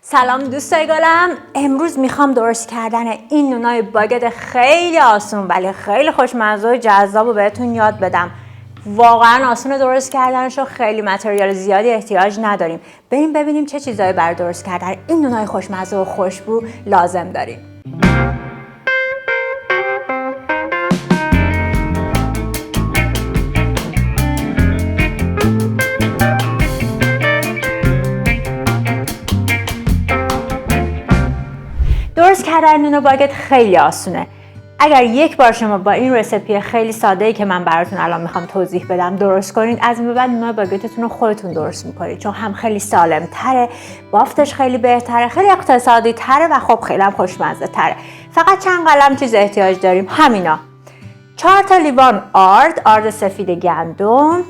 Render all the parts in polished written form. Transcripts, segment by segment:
سلام دوستای گلم. امروز میخوام درست کردن این نونای باگت خیلی آسون ولی خیلی خوشمزه و جذاب رو بهتون یاد بدم. واقعا آسونه درست کردنش و خیلی متریال زیادی احتیاج نداریم. بریم ببینیم چه چیزایی برای درست کردن این نونای خوشمزه و خوشبو لازم داریم. درست کردن نون باگت خیلی آسونه. اگر یک بار شما با این رسیپی خیلی ساده‌ای که من براتون الان میخوام توضیح بدم درست کنید، از این به بعد نون باگتتون رو خودتون درست میکنید، چون هم خیلی سالم تره، بافتش خیلی بهتره، خیلی اقتصادی تره و خب خیلی هم خوشمزه تره. فقط چند قلم چیز احتیاج داریم، همینا: 4 تا لیوان آرد سفید گندم،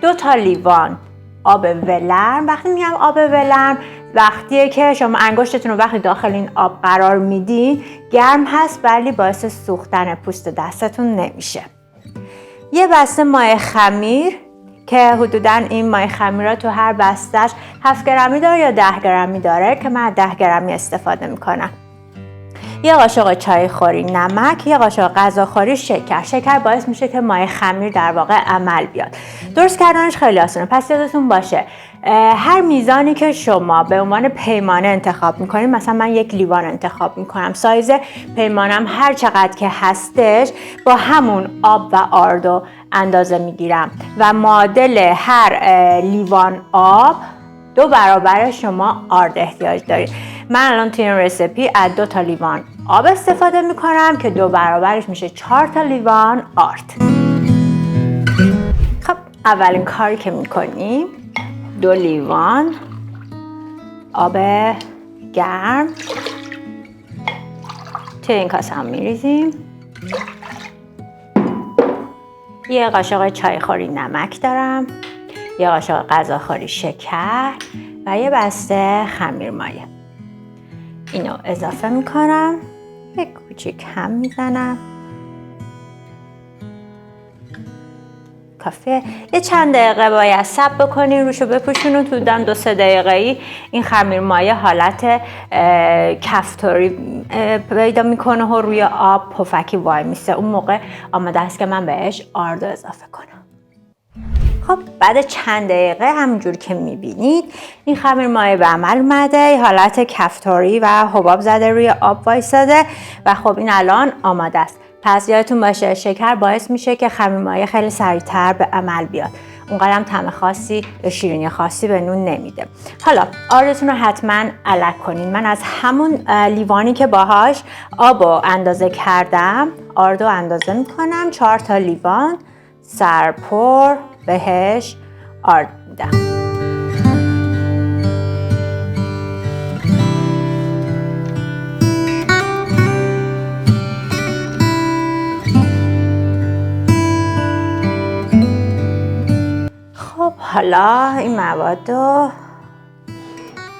2 تا لیوان آب ولرم. وقتی میگم آب ولرم، وقتیه که شما انگشتتون رو وقتی داخل این آب قرار میدین گرم هست ولی باعث سوختن پوست دستتون نمیشه. یه بسته مایع خمیر که حدوداً این مایع خمیرها تو هر بستهش 7 گرمی داره یا 10 گرمی داره که من 10 گرمی استفاده میکنم. یه قاشق چای خوری نمک، یه قاشق غذاخوری شکر باعث میشه که مایع خمیر در واقع عمل بیاد. درست کردنش خیلی آسونه. پس یادتون باشه هر میزانی که شما به عنوان پیمانه انتخاب میکنید، مثلا من 1 لیوان انتخاب میکنم، سایز پیمانم هر چقدر که هستش با همون آب و آردو اندازه میگیرم و معادل هر لیوان آب 2 برابر شما آرد احتیاج دارید. من الان توی این رسیپی از 2 تا لیوان آب استفاده میکنم که 2 برابرش میشه 4 تا لیوان آرد. خب اولین کاری که میکنیم 2 لیوان آب گرم توی این کاسه هم میریزیم. یه قاشق چای خوری نمک دارم، یه قاشق غذاخوری شکر و یه بسته خمیر مایع. اینو اضافه میکنم، یک کوچیک هم میزنم. کافیه. یه چند دقیقه باید صبر بکنین، روشو بپوشونین تو دم 2-3 دقیقه‌ای این خمیر مایع حالت کفتاری پیدا میکنه و روی آب پفکی وای میسته. اون موقع آماده است که من بهش آرد اضافه کنم. خب بعد چند دقیقه همونجور که میبینید این خمیر مایع به عمل اومده، حالت کفتاری و حباب زده روی آب وایساده و خب این الان آماده است. پس یادتون باشه شکر باعث میشه که خمیر مایع خیلی سریعتر به عمل بیاد. اونقدرم طعم خاصی یا شیرینی خاصی به نون نمیده. حالا آردتون رو حتما علک کنین. من از همون لیوانی که باهاش آبو اندازه کردم آردو اندازه میکنم. 4 تا لیوان سرپر بهش آرد میدم. خب حالا این موادو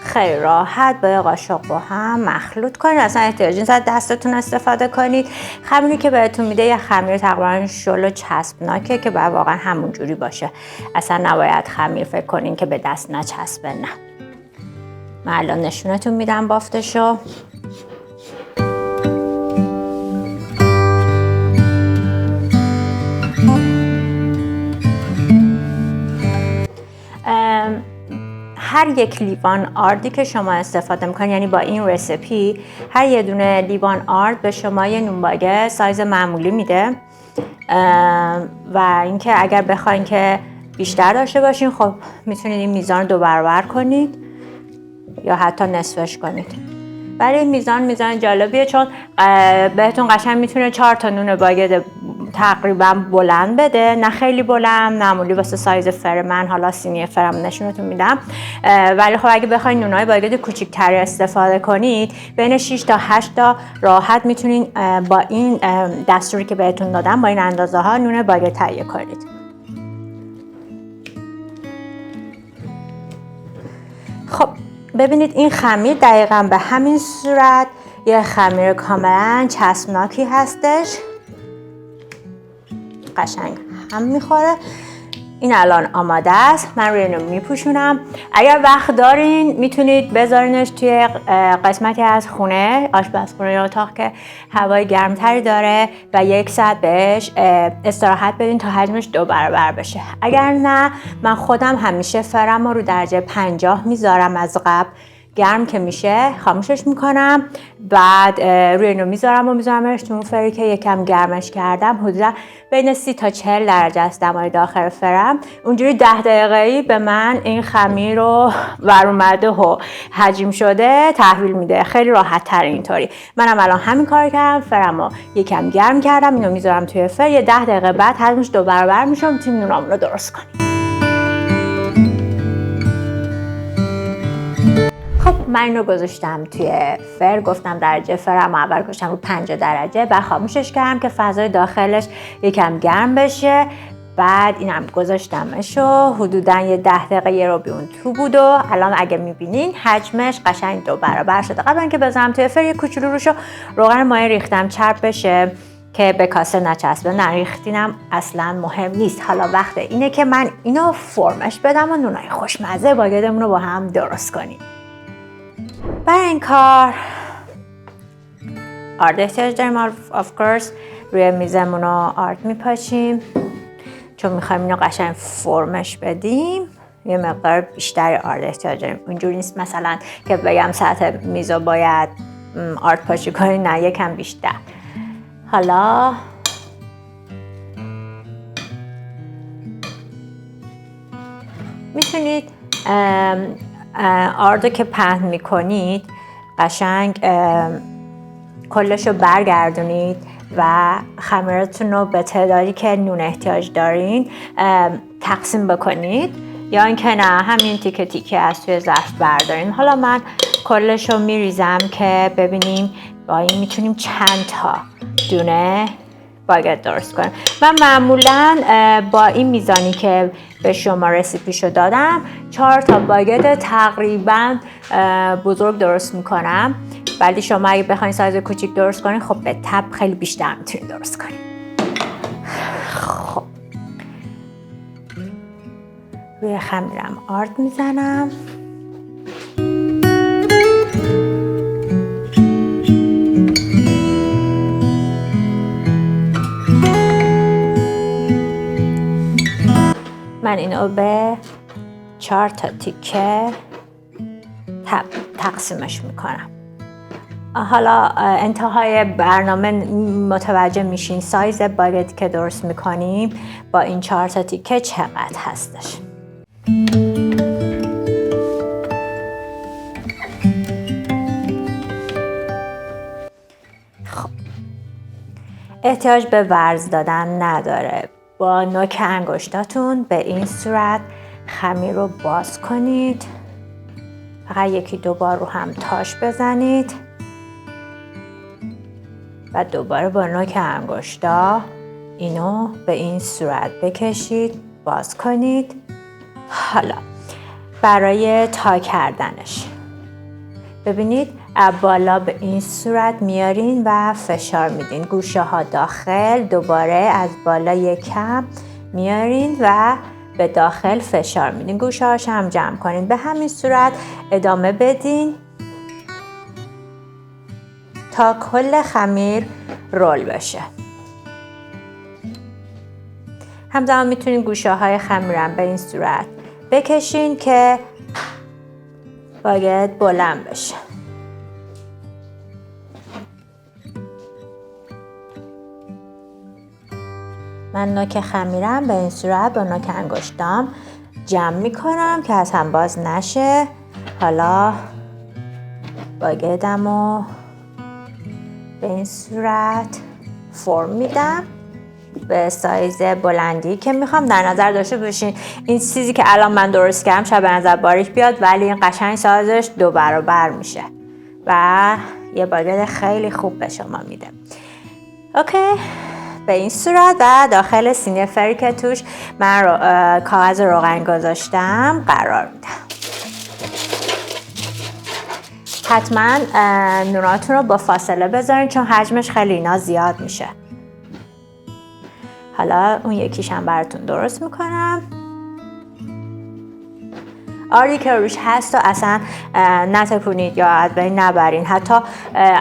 خیلی راحت با یه قاشق با هم مخلوط کنید. اصلا احتیاج نیست دستتون استفاده کنید. خمیری که بهتون میده یه خمیر تقریبا شل و چسبناکه که باید واقعا همون جوری باشه. اصلا نباید خمیر فکر کنین که به دست نچسبه، نه. من الان نشونتون میدم بافتشو. هر 1 لیوان آردی که شما استفاده میکنید، یعنی با این رسیپی هر یه دونه لیوان آرد به شما یه نون باگت سایز معمولی میده و اینکه اگر بخواین که بیشتر داشته باشین خب میتونید این میزان رو 2 برابر کنید یا حتی نصفش کنید. برای این میزان جالبیه چون بهتون قشنگ میتونه 4 تا نون باگت تقریبا بلند بده، نه خیلی بلند، معمولی واسه سایز فر من، حالا سینی فرم نشونتون میدم. ولی خب اگه بخواید نونای باگت کوچیک‌تری استفاده کنید بین 6 تا 8 تا راحت میتونین با این دستوری که بهتون دادم با این اندازه ها نون باگت تهیه کنید. خب ببینید این خمیر دقیقاً به همین صورت یه خمیر کاملا چسبناکی هستش، قشنگ هم میخوره. این الان آماده است. من روی اینو میپوشونم. اگر وقت دارین میتونید بذارینش توی قسمتی از خونه، آشپزخونه یا اتاق که هوای گرمتری داره و 1 ساعت بهش استراحت بدین تا حجمش 2 برابر بشه. اگر نه من خودم همیشه فرم رو درجه 50 میذارم، از قبل گرم که میشه خاموشش میکنم، بعد روی اینو میذارمش تو اون فری که یکم گرمش کردم. حدودا بین 30 تا 40 درجه است دمای داخل فرم. اونجوری 10 دقیقه‌ای به من این خمیر رو ور اومده و حجم شده تحویل میده. خیلی راحت تر اینطوری. منم الان همین کار کردم، فرمو یکم گرم کردم، اینو میذارم توی فر، یه 10 دقیقه بعد حجمش 2 برابر میشه، میتونیم نونامون رو درست کنیم. خب من اینو گذاشتم توی فر، گفتم درجه فرم اول گذاشتم رو 50 درجه، بعد خاموشش کردم که فضای داخلش یکم گرم بشه. بعد اینم گذاشتمش و حدوداً یه 10 دقیقه یه رو اون تو بود و الان اگه میبینین حجمش قشنگ 2 برابر شده. قبل اینکه بذارم توی فر یه کوچولو روشو روغن مایع ریختم چرب بشه که به کاسه نچسبه. نریختینم اصلا مهم نیست. حالا وقت اینه که من اینو فرمش بدم و نونای خوشمزه باگدمون رو با هم درست کنیم. برای این کار آرد احتیاج داریم. of course روی میزمون رو آرد میپاشیم چون میخوایم اینو قشنگ فرمش بدیم. یه مقدار بیشتر آرد احتیاج داریم. اونجوری نیست مثلا که بگم سطح میزو باید آرد پاشی کنی، نه یکم بیشتر. حالا میتونید آردو که پهن میکنید قشنگ کلشو برگردونید و خمیرتون رو به تعدادی که نون احتیاج دارین تقسیم بکنید، یا اینکه نه همین تیکه تیکه از توی ظرف بردارین. حالا من کلشو میریزم که ببینیم با این میتونیم چند تا دونه باگت درست کنم. من معمولا با این میزانی که به شما رسیپیشو دادم 4 تا باگت تقریبا بزرگ درست میکنم، ولی شما اگه بخواین سایز کوچیک درست کنین خب به تب خیلی بیشتر میتونید درست کنین. خب روی خمیرم آرد میزنم. من اینو به 4 تا تیکه تقسیمش میکنم. حالا انتهای برنامه متوجه میشین سایز باگت که درست میکنیم با این 4 تا تیکه چقدر هستش. خب احتیاج به ورز دادن نداره. با نوک انگشتاتون به این صورت خمیر رو باز کنید. فقط 1-2 بار رو هم تاش بزنید و دوباره با نوک انگشتا اینو به این صورت بکشید، باز کنید. حالا برای تا کردنش ببینید بالا به این صورت میارین و فشار میدین، گوشه ها داخل، دوباره از بالا یکم میارین و به داخل فشار میدین، گوشه هاش هم جمع کنین. به همین صورت ادامه بدین تا کل خمیر رول بشه. همزمان میتونین گوشه های خمیرم به این صورت بکشین که باگت بلند بشه. من نوک خمیرم به این صورت با نوک انگشتام جمع میکنم که از هم باز نشه. حالا باگتمو به این صورت فرم میدم به سایز بلندی که میخوام. در نظر داشته باشین این چیزی که الان من درست کردم شاید به نظر باریک بیاد، ولی این قشنگ سایزش 2 برابر میشه و یه باگت خیلی خوب به شما میده. اوکی، به این صورت و داخل سینی فری که توش من کاغذ روغن گذاشتم قرار میدم. حتما نوناتون رو با فاصله بذارین چون حجمش خیلی اینا زیاد میشه. حالا اون یکیش هم براتون درست میکنم. آردی که روش هست و اصلا نتکونید یا از بین نبرین. حتی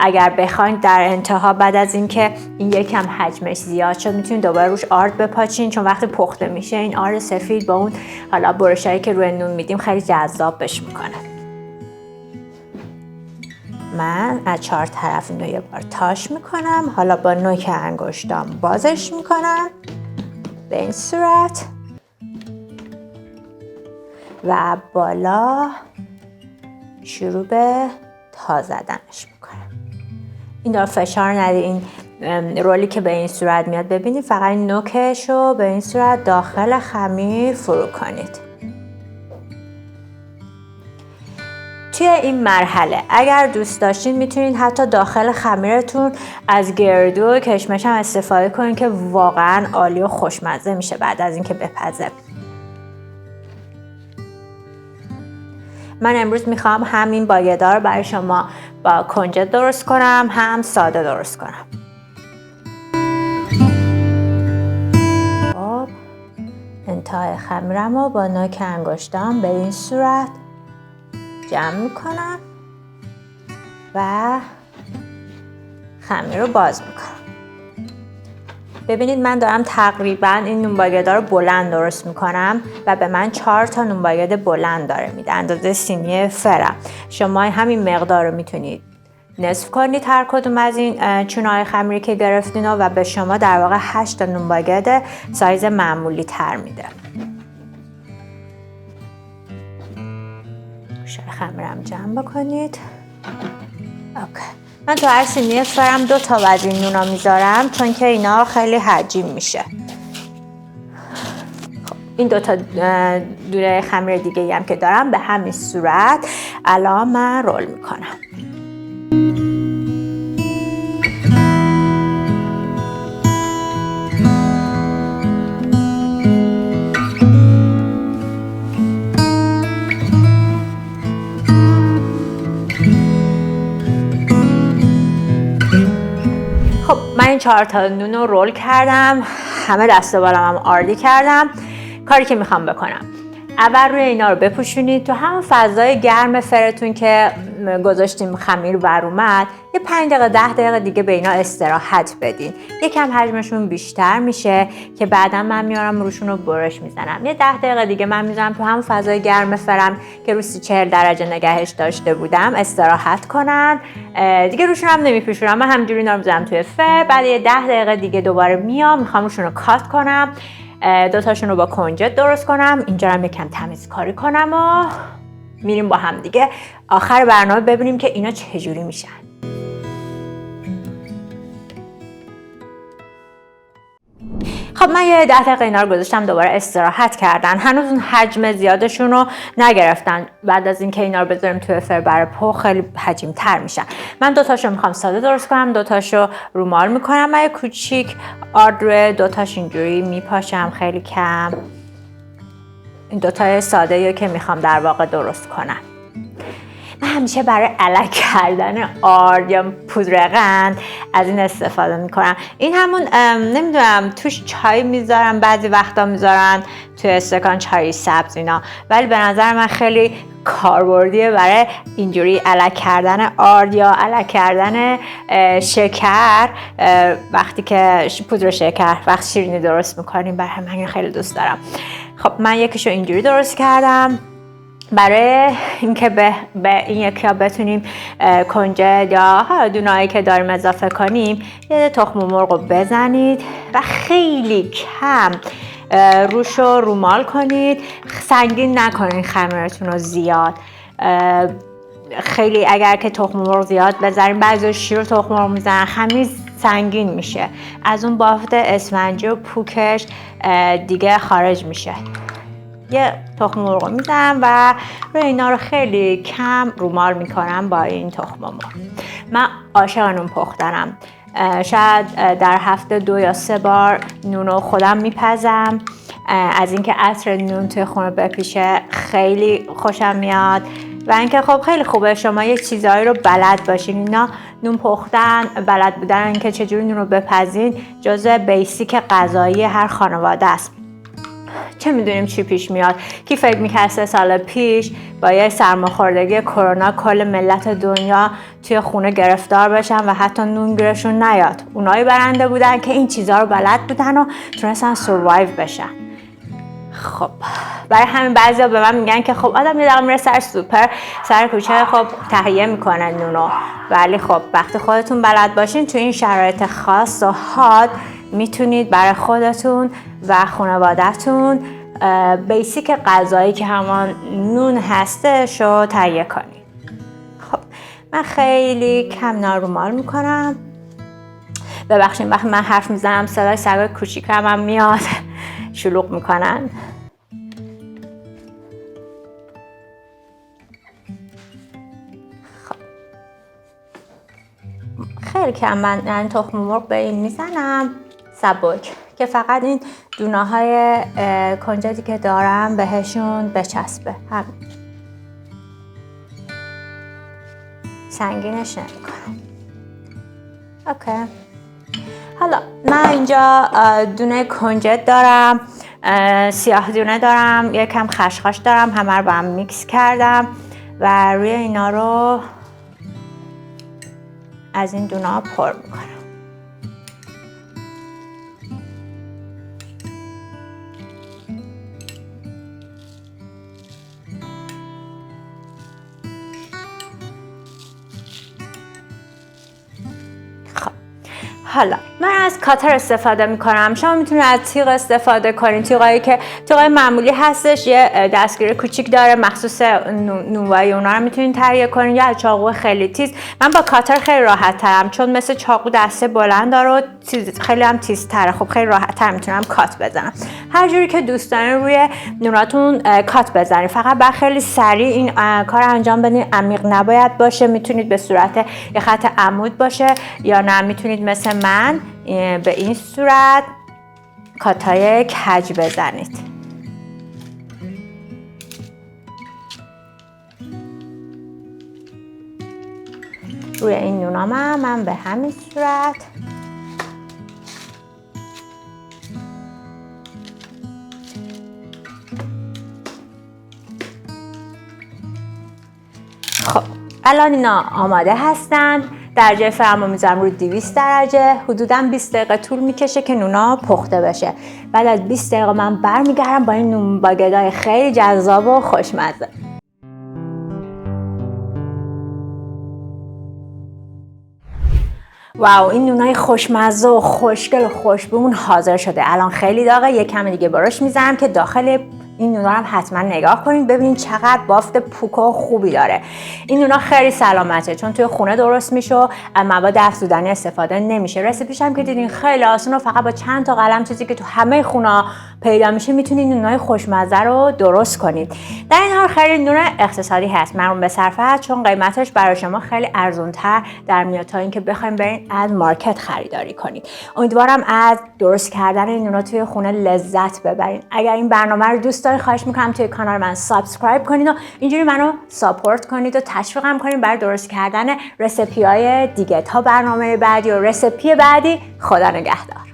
اگر بخواید در انتها بعد از اینکه این یکم حجمش زیاد شد میتونید دوباره روش آرد بپاچین، چون وقتی پخته میشه این آرد سفید با اون حالا برشایی که روی نون میدیم خیلی جذابش میکنه. من از 4 طرف اینو یه بار تاش میکنم. حالا با نوک انگشتام بازش میکنم به این صورت و بالا شروع به تا زدنش میکنم. این دار فشار ندید. این رولی که به این صورت میاد ببینید فقط این نوکش رو به این صورت داخل خمیر فرو کنید. توی این مرحله اگر دوست داشتین میتونید حتی داخل خمیرتون از گردو و کشمش هم استفاده کنید که واقعا عالی و خوشمزه میشه بعد از اینکه بپزه. من امروز میخوام همین باگدار برای شما با کنجد درست کنم هم ساده درست کنم. خب انتهای خمیرم رو با نوک انگشتام به این صورت جمع میکنم و خمیر رو باز میکنم. ببینید من دارم تقریبا این نون باگدا رو بلند درست میکنم و به من 4 تا نون باگد بلند داره میده، اندازه سینی فرم. شما همین مقدار رو میتونید نصف کنید هر کدوم از این چونه‌های خمیری که گرفتین و به شما در واقع 8 تا نون باگد سایز معمولی تر میده. خمیرم جمع بکنید. اوکی. من تو هر سینی فرم 2 تا از این نونا میذارم چون که اینا خیلی حجیم میشه. خب این 2 تا دونه خمیر دیگه هم که دارم به همین صورت الان من رول میکنم. من این 4 تا نون رو رول کردم، همه دست و بالم هم آردی کردم. کاری که میخوام بکنم اول روی اینا رو بپوشونید تو همون فضای گرم فرتون که گذاشتیم خمیر بر اومد. یه 5 دقیقه 10 دقیقه دیگه به اینا استراحت بدین. یکم حجمشون بیشتر میشه که بعدا من میارم روشون رو برش میزنم. یه 10 دقیقه دیگه من میذارم تو همون فضای گرم فرم که رو 40 درجه نگهش داشته بودم استراحت کنن. دیگه روشون هم نمیپوشونم، من همینجوری اینا رو میذارم توی فر. بعد یه 10 دقیقه دیگه دوباره میام میخوام روشون رو کات کنم، 2 تاشون رو با کنجد درست کنم. اینجا هم یکم تمیزکاری کنم و میریم با هم دیگه آخر برنامه ببینیم که اینا چجوری میشن. خب من یه 10 دقیقه اینا رو گذاشتم دوباره استراحت کردن. هنوز اون حجم زیادشون رو نگرفتن. بعد از اینکه اینا رو بذاریم توی فر برای پخت خیلی حجیم تر میشن. من 2 تاشو میخوام ساده درست کنم، 2 تاشو رومال میکنم. من یه کوچیک آرد روی 2 تاش اینجوری میپاشم خیلی کم. این 2 تای ساده رو که میخوام در واقع درست کنم. من همیشه برای الک کردن آرد یا پودر قند از این استفاده میکنم. این همون نمیدونم توش چای میذارم، بعضی وقتا میذارن توی استکان چای سبز اینا، ولی به نظر من خیلی کاربردیه برای اینجوری الک کردن آرد یا الک کردن شکر. وقتی که پودر شکر وقتی شیرینی درست میکنیم، برای من خیلی دوست دارم. خب من یکیشو اینجوری درست کردم. برای اینکه به این یکی ها بتونیم کنجد یا دونایی که داریم اضافه کنیم، یه تخم مرغ رو بزنید و خیلی کم روش رو رومال کنید. سنگین نکنید خمیرتون رو زیاد. خیلی اگر که تخم مرغ زیاد بذاریم، بعضی شیر تخم مرغ میزنن خمیر سنگین میشه، از اون بافت اسفنجی و پوکش دیگه خارج میشه. یه تخم مرغ میزنم و روی اینا رو خیلی کم رومال میکنم با این تخم مرغ. من عاشق نون پختنم. شاید در هفته 2 یا 3 بار نون رو خودم میپزم. از اینکه عطر نون توی خونه بپیشه خیلی خوشم میاد و اینکه خب خیلی خوبه شما یه چیزایی رو بلد باشین. اینا نون پختن، بلد بودن اینکه چجوری نون رو بپزین جزء بیسیک غذایی هر خانواده است. چه میدونیم چی پیش میاد. کی فکر میکرد 3 سال پیش با یه سرماخوردگی کرونا کل ملت دنیا توی خونه گرفتار بشن و حتی نون گیرشون نیاد. اونایی برنده بودن که این چیزها رو بلد بودن و تونستن سروایو بشن. خب برای همین بعضیا به من میگن که خب آدم یه دقیقه میره سر سوپر سر کوچه خب تهیه میکنن نونو، ولی خب وقتی خودتون بلد باشین تو این شرایط خاص و حاد میتونید برای خودتون و خانواده‌تون بیسیک غذایی که همان نون هستش رو تهیه کنید. خب من خیلی کم نارومال میکنم. ببخشید وقتی من حرف میزنم صدای سگای کوچیکم هم میاد شلوغ میکنن. خب خیلی کم من تخم مرغ به این میزنم سبک که فقط این دونه های کنجدی که دارم بهشون بچسبه. همین سنگینش نمیکنم. اوکی. حالا من اینجا دونه کنجد دارم، سیاه دونه دارم، یکم خشخاش دارم، همه رو با هم میکس کردم و روی اینا رو از این دونه ها پر میکنم. حالا من از کاتر استفاده میکنم. شما میتونید از تیغ استفاده کنید. تیغای معمولی هستش، یه دستگیره کوچیک داره مخصوص نونوایی، اونا رو میتونید تهیه کنید، یا چاقو خیلی تیز. من با کاتر خیلی راحت ترم چون مثل چاقو دسته بلند داره و خیلی هم تیزتره. خب خیلی راحت تر میتونم کات بزنم. هر جوری که دوست دارین روی نوناتون کات بزنید. فقط باید خیلی سریع این کار انجام بدین، عمیق نباید باشه. میتونید به صورت یه خط عمود باشه یا نه میتونید مثل من به این صورت کاتای کج بزنید. روی این نونام من به همین صورت خب الان اینا آماده هستن. درجه فرمو میذارم رو 200 درجه. حدوداً 20 دقیقه طول میکشه که نونا پخته بشه. بعد از 20 دقیقه من برمیگردم با این نون باگدای خیلی جذاب و خوشمزه. واو، این نونای خوشمزه و خوشگل و خوشبومون حاضر شده. الان خیلی داغه، یه کم دیگه براش میذارم که داخل این نونا هم حتما نگاه کنید ببینید چقدر بافت پوک و خوبی داره. این نونا خیلی سلامته چون توی خونه درست میشه و مواد افزودنی استفاده نمیشه. رسیپیش هم که دیدین خیلی آسونه، فقط با چند تا قلم چیزی که تو همه خونه پیدا میشه میتونید نونای خوشمزه رو درست کنید. در این حال خیلی نون اقتصادی هست، مقرون به صرفه هست چون قیمتش برای شما خیلی ارزان‌تر در میاد تا اینکه بخواید برین از مارکت خریداری کنید. امیدوارم از درست کردن این نونا توی خونه لذت ببرین. اگر این برنامه رو دوست دارید خواهش میکنم توی کانال من سابسکرایب کنید و اینجوری منو ساپورت کنید و تشویقم کنید برای درست کردن رسیپی‌های دیگه. تا برنامه بعدی و رسیپی بعدی، خدا نگهدار.